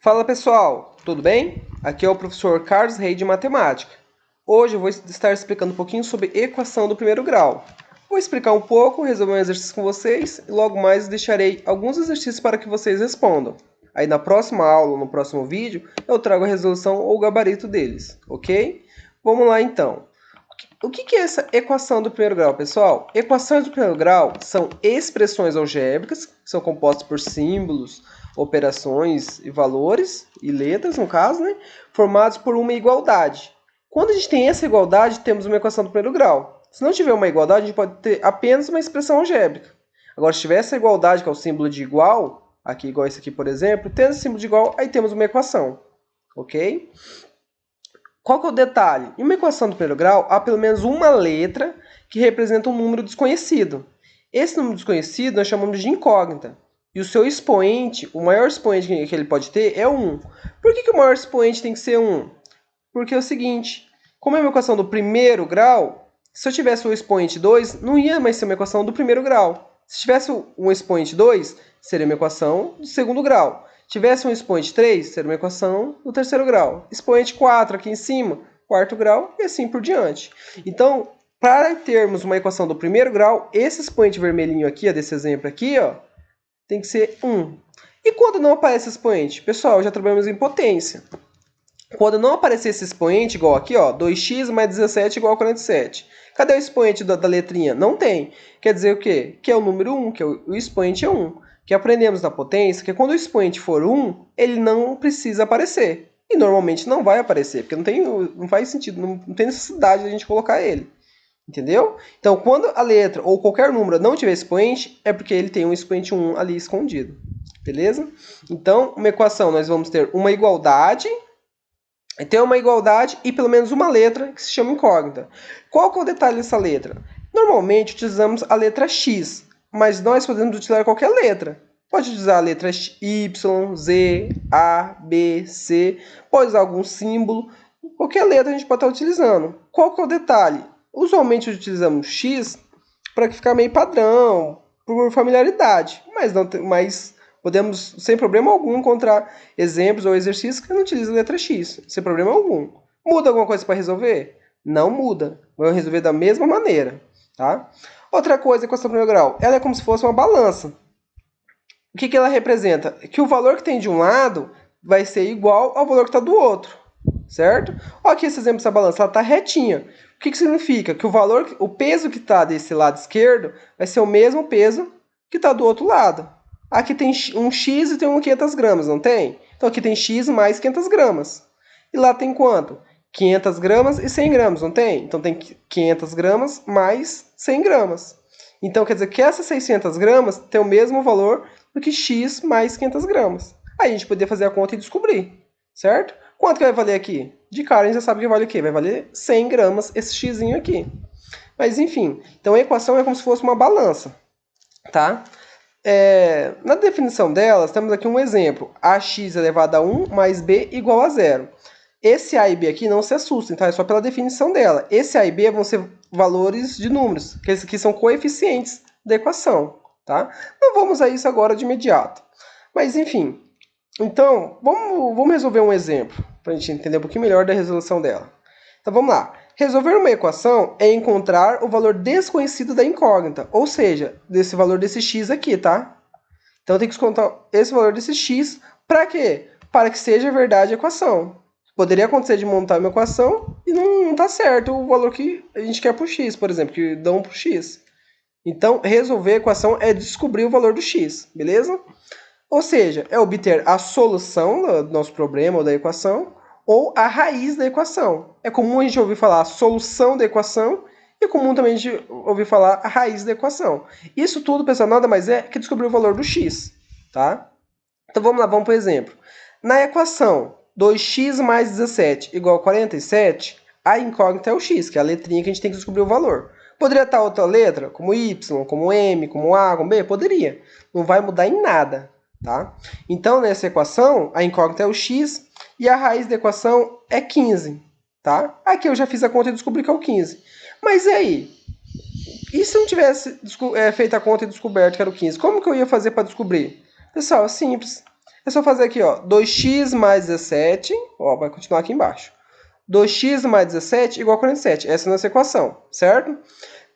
Fala pessoal, tudo bem? Aqui é o professor Carlos Rey de Matemática. Hoje eu vou estar explicando um pouquinho sobre equação do primeiro grau. Vou explicar um pouco, resolver um exercício com vocês e logo mais deixarei alguns exercícios para que vocês respondam. Aí na próxima aula, no próximo vídeo, eu trago a resolução ou o gabarito deles, ok? Vamos lá então. O que é essa equação do primeiro grau, pessoal? Equações do primeiro grau são expressões algébricas, que são compostas por símbolos, operações e valores, e letras, no caso, né? Formados por uma igualdade. Quando a gente tem essa igualdade, temos uma equação do primeiro grau. Se não tiver uma igualdade, a gente pode ter apenas uma expressão algébrica. Agora, se tiver essa igualdade, que é o símbolo de igual, aqui igual esse aqui, por exemplo, tendo esse símbolo de igual, aí temos uma equação, ok? Qual que é o detalhe? Em uma equação do primeiro grau, há pelo menos uma letra que representa um número desconhecido. Esse número desconhecido nós chamamos de incógnita. E o seu expoente, o maior expoente que ele pode ter é 1. Por que o maior expoente tem que ser 1? Porque é o seguinte, como é uma equação do primeiro grau, se eu tivesse o expoente 2, não ia mais ser uma equação do primeiro grau. Se tivesse um expoente 2, seria uma equação do segundo grau. Tivesse um expoente 3, seria uma equação do terceiro grau. Expoente 4 aqui em cima, quarto grau, e assim por diante. Então, para termos uma equação do primeiro grau, esse expoente vermelhinho aqui, desse exemplo aqui, ó, tem que ser 1. E quando não aparece expoente? Pessoal, já trabalhamos em potência. Quando não aparecer esse expoente, igual aqui, ó, 2x mais 17 igual a 47. Cadê o expoente da letrinha? Não tem. Quer dizer o quê? Que é o número 1, que o expoente é 1. Que aprendemos na potência que quando o expoente for 1, ele não precisa aparecer. E normalmente não vai aparecer, porque não faz sentido, não tem necessidade de a gente colocar ele. Entendeu? Então, quando a letra ou qualquer número não tiver expoente, é porque ele tem um expoente 1 ali escondido. Beleza? Então, uma equação, nós vamos ter uma igualdade, e pelo menos uma letra que se chama incógnita. Qual que é o detalhe dessa letra? Normalmente utilizamos a letra X, mas nós podemos utilizar qualquer letra. Pode utilizar a letra Y, Z, A, B, C, pode usar algum símbolo, qualquer letra a gente pode estar utilizando. Qual que é o detalhe? Usualmente utilizamos X para ficar meio padrão, por familiaridade, mas podemos, sem problema algum, encontrar exemplos ou exercícios que não utilizam a letra X, sem problema algum. Muda alguma coisa para resolver? Não muda. Vai resolver da mesma maneira, tá? Outra coisa, a equação do primeiro grau, ela é como se fosse uma balança. O que ela representa? Que o valor que tem de um lado vai ser igual ao valor que está do outro, certo? Olha aqui esse exemplo dessa balança, ela está retinha. O que significa? Que o peso que está desse lado esquerdo vai ser o mesmo peso que está do outro lado. Aqui tem um X e tem um 500 gramas, não tem? Então aqui tem X mais 500 gramas. E lá tem quanto? 500 gramas e 100 gramas, não tem? Então tem 500 gramas mais 100 gramas. Então quer dizer que essas 600 gramas tem o mesmo valor do que X mais 500 gramas. Aí a gente poderia fazer a conta e descobrir, certo? Quanto que vai valer aqui? De cara a gente já sabe que vale o quê? Vai valer 100 gramas esse xzinho aqui. Mas enfim, então a equação é como se fosse uma balança, tá? Na definição delas, temos aqui um exemplo. Ax elevado a 1 mais b igual a 0. Esse a e b aqui não se assustem, tá? É só pela definição dela. Esse a e b vão ser valores de números, que esses aqui são coeficientes da equação, tá? Não vamos a isso agora de imediato. Mas enfim, então vamos resolver um exemplo, para a gente entender um pouquinho melhor da resolução dela. Então vamos lá. Resolver uma equação é encontrar o valor desconhecido da incógnita, ou seja, desse valor desse x aqui, tá? Então tem que descontar esse valor desse x para quê? Para que seja verdade a equação. Poderia acontecer de montar uma equação e não está certo o valor que a gente quer para o x, por exemplo, que dão para o x. Então, resolver a equação é descobrir o valor do x, beleza? Ou seja, é obter a solução do nosso problema ou da equação, ou a raiz da equação. É comum a gente ouvir falar a solução da equação e é comum também a gente ouvir falar a raiz da equação. Isso tudo, pessoal, nada mais é que descobrir o valor do x, tá? Então vamos lá, vamos para o exemplo. Na equação 2x mais 17 igual a 47, a incógnita é o x, que é a letrinha que a gente tem que descobrir o valor. Poderia estar outra letra, como y, como m, como a, como b? Poderia. Não vai mudar em nada, tá? Então, nessa equação, a incógnita é o x e a raiz da equação é 15, tá? Aqui eu já fiz a conta e descobri que é o 15. Mas e aí? E se eu não tivesse feito a conta e descoberto que era o 15? Como que eu ia fazer para descobrir? Pessoal, é simples. É só fazer aqui, ó, 2x mais 17, ó, vai continuar aqui embaixo. 2x mais 17 igual a 47. Essa é a nossa equação, certo?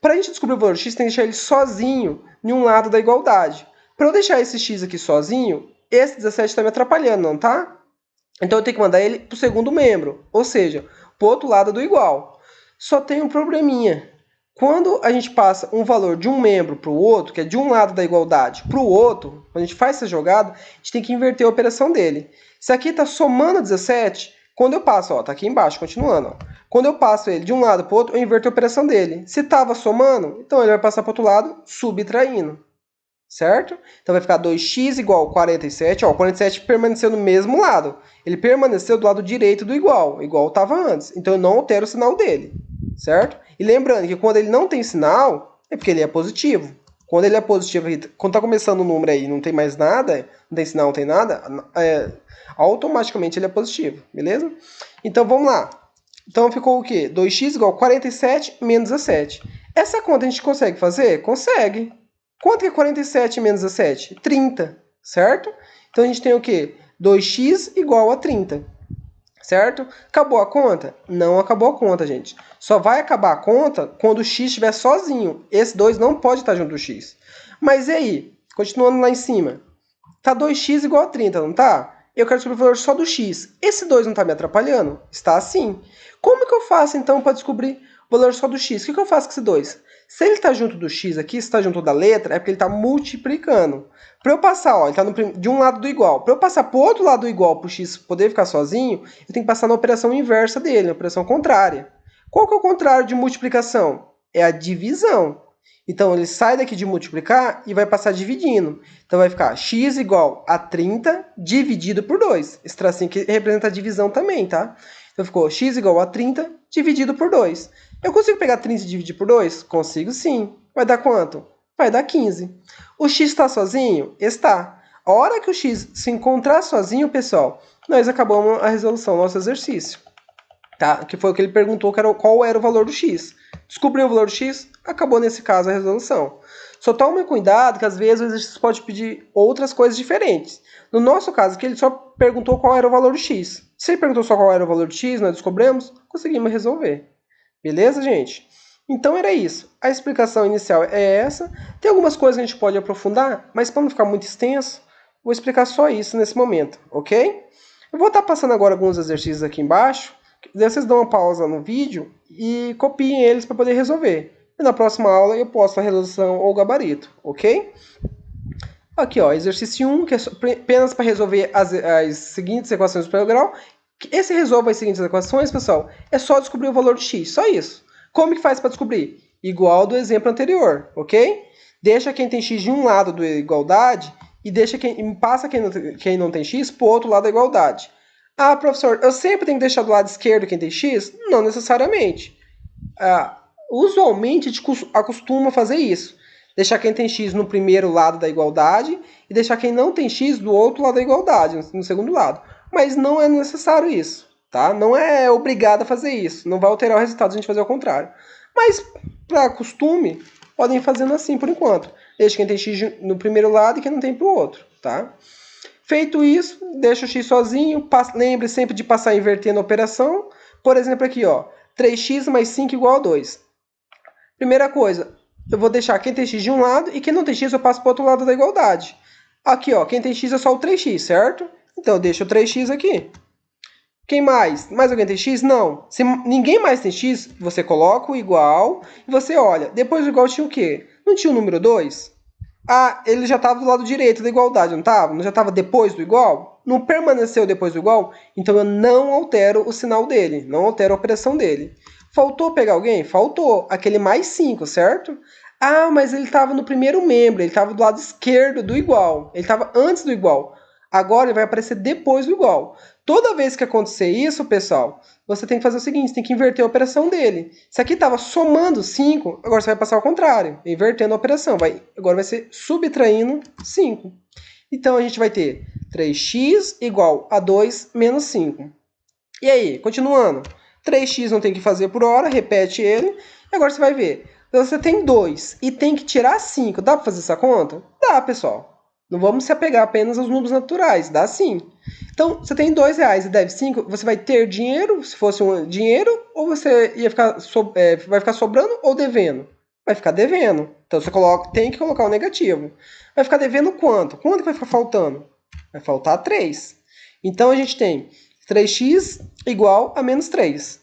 Para a gente descobrir o valor x, tem que deixar ele sozinho em um lado da igualdade. Para eu deixar esse x aqui sozinho, esse 17 está me atrapalhando, não tá? Então eu tenho que mandar ele para o segundo membro, ou seja, para o outro lado do igual. Só tem um probleminha. Quando a gente passa um valor de um membro para o outro, que é de um lado da igualdade, para o outro, quando a gente faz essa jogada, a gente tem que inverter a operação dele. Se aqui está somando 17, quando eu passo, ó, tá aqui embaixo, continuando, ó. Quando eu passo ele de um lado para o outro, eu inverto a operação dele. Se estava somando, então ele vai passar para o outro lado, subtraindo. Certo? Então vai ficar 2x igual a 47. Ó, o 47 permaneceu no mesmo lado. Ele permaneceu do lado direito do igual estava antes. Então eu não altero o sinal dele. Certo? E lembrando que quando ele não tem sinal, é porque ele é positivo. Quando ele é positivo, quando está começando o número aí não tem mais nada, não tem sinal, não tem nada, automaticamente ele é positivo. Beleza? Então vamos lá. Então ficou o quê? 2x igual a 47 menos 17. Essa conta a gente consegue fazer? Consegue. Quanto que é 47 menos 17? 30, certo? Então a gente tem o quê? 2x igual a 30, certo? Acabou a conta? Não acabou a conta, gente. Só vai acabar a conta quando o x estiver sozinho. Esse 2 não pode estar junto do x. Mas e aí? Continuando lá em cima. Tá 2x igual a 30, não tá? Eu quero descobrir o valor só do x. Esse 2 não está me atrapalhando? Está sim. Como que eu faço, então, para descobrir o valor só do x? O que eu faço com esse 2? Se ele está junto do x aqui, se está junto da letra, é porque ele está multiplicando. Para eu passar, ó, ele está de um lado do igual. Para eu passar para o outro lado do igual, para o x poder ficar sozinho, eu tenho que passar na operação inversa dele, na operação contrária. Qual que é o contrário de multiplicação? É a divisão. Então, ele sai daqui de multiplicar e vai passar dividindo. Então, vai ficar x igual a 30 dividido por 2. Esse tracinho aqui representa a divisão também, tá? Então, ficou x igual a 30 dividido por 2. Eu consigo pegar 30 e dividir por 2? Consigo sim. Vai dar quanto? Vai dar 15. O x está sozinho? Está. A hora que o x se encontrar sozinho, pessoal, nós acabamos a resolução do nosso exercício. Tá? Que foi o que ele perguntou, qual era o valor do x. Descobriu o valor do x? Acabou, nesse caso, a resolução. Só tome cuidado que, às vezes, o exercício pode pedir outras coisas diferentes. No nosso caso aqui, ele só perguntou qual era o valor do x. Se ele perguntou só qual era o valor do x, nós descobrimos, conseguimos resolver. Beleza, gente? Então era isso. A explicação inicial é essa. Tem algumas coisas que a gente pode aprofundar, mas para não ficar muito extenso, vou explicar só isso nesse momento, ok? Eu vou estar passando agora alguns exercícios aqui embaixo. Daí vocês dão uma pausa no vídeo e copiem eles para poder resolver. E na próxima aula eu posto a resolução ou o gabarito, ok? Aqui, ó, exercício 1, que é apenas para resolver as seguintes equações do primeiro grau. Esse resolve as seguintes equações, pessoal, é só descobrir o valor de x, só isso. Como que faz para descobrir? Igual do exemplo anterior, ok? Deixa quem tem x de um lado da igualdade e passa quem não tem x para o outro lado da igualdade. Ah, professor, eu sempre tenho que deixar do lado esquerdo quem tem x? Não necessariamente. Usualmente a gente acostuma fazer isso. Deixar quem tem x no primeiro lado da igualdade e deixar quem não tem x do outro lado da igualdade, no segundo lado. Mas não é necessário isso, tá? Não é obrigado a fazer isso. Não vai alterar o resultado se a gente fazer o contrário. Mas, para costume, podem ir fazendo assim por enquanto. Deixa quem tem x no primeiro lado e quem não tem para o outro, tá? Feito isso, deixa o x sozinho. Lembre sempre de passar invertendo a operação. Por exemplo, aqui, ó, 3x mais 5 igual a 2. Primeira coisa, eu vou deixar quem tem x de um lado e quem não tem x eu passo para o outro lado da igualdade. Aqui, ó, quem tem x é só o 3x, certo? Então, eu deixo o 3x aqui. Quem mais? Mais alguém tem x? Não. Se ninguém mais tem x, você coloca o igual e você olha. Depois do igual tinha o quê? Não tinha o número 2? Ah, ele já estava do lado direito da igualdade, não estava? Não já estava depois do igual? Não permaneceu depois do igual? Então, eu não altero o sinal dele. Não altero a operação dele. Faltou pegar alguém? Faltou. Aquele mais 5, certo? Ah, mas ele estava no primeiro membro. Ele estava do lado esquerdo do igual. Ele estava antes do igual. Agora ele vai aparecer depois do igual. Toda vez que acontecer isso, pessoal, você tem que fazer o seguinte, você tem que inverter a operação dele. Se aqui estava somando 5, agora você vai passar ao contrário, invertendo a operação. Agora vai ser subtraindo 5. Então a gente vai ter 3x igual a 2 menos 5. E aí, continuando. 3x não tem que fazer por hora, repete ele. E agora você vai ver. Você tem 2 e tem que tirar 5. Dá para fazer essa conta? Dá, pessoal. Não vamos se apegar apenas aos números naturais, dá sim. Então, você tem R$2 e deve 5, você vai ter dinheiro, se fosse um dinheiro, ou você ia ficar vai ficar sobrando ou devendo? Vai ficar devendo. Então, você tem que colocar o negativo. Vai ficar devendo quanto? Quanto que vai ficar faltando? Vai faltar 3. Então, a gente tem 3x igual a menos 3.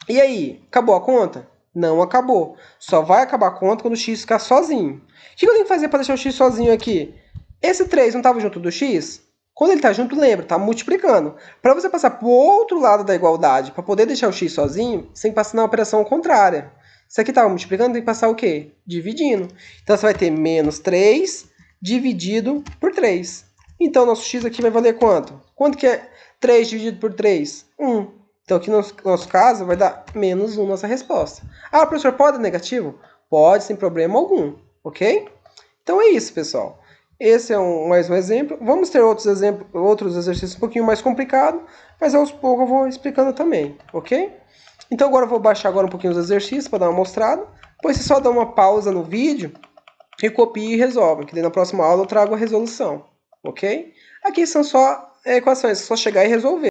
E aí, acabou a conta? Não acabou. Só vai acabar a conta quando o x ficar sozinho. O que eu tenho que fazer para deixar o x sozinho aqui? Esse 3 não estava junto do x? Quando ele está junto, lembra, está multiplicando. Para você passar para o outro lado da igualdade, para poder deixar o x sozinho, você tem que passar na operação contrária. Isso aqui estava multiplicando, tem que passar o quê? Dividindo. Então, você vai ter menos 3 dividido por 3. Então, nosso x aqui vai valer quanto? Quanto que é 3 dividido por 3? 1. Então, aqui no nosso caso, vai dar menos 1 nossa resposta. Ah, professor, pode dar negativo? Pode, sem problema algum, ok? Então, é isso, pessoal. Esse é mais um exemplo. Vamos ter outros exercícios um pouquinho mais complicados, mas aos poucos eu vou explicando também, ok? Então, agora eu vou baixar agora um pouquinho os exercícios para dar uma mostrada. Depois você só dá uma pausa no vídeo e copia e resolve, que daí na próxima aula eu trago a resolução, ok? Aqui são só equações, é só chegar e resolver.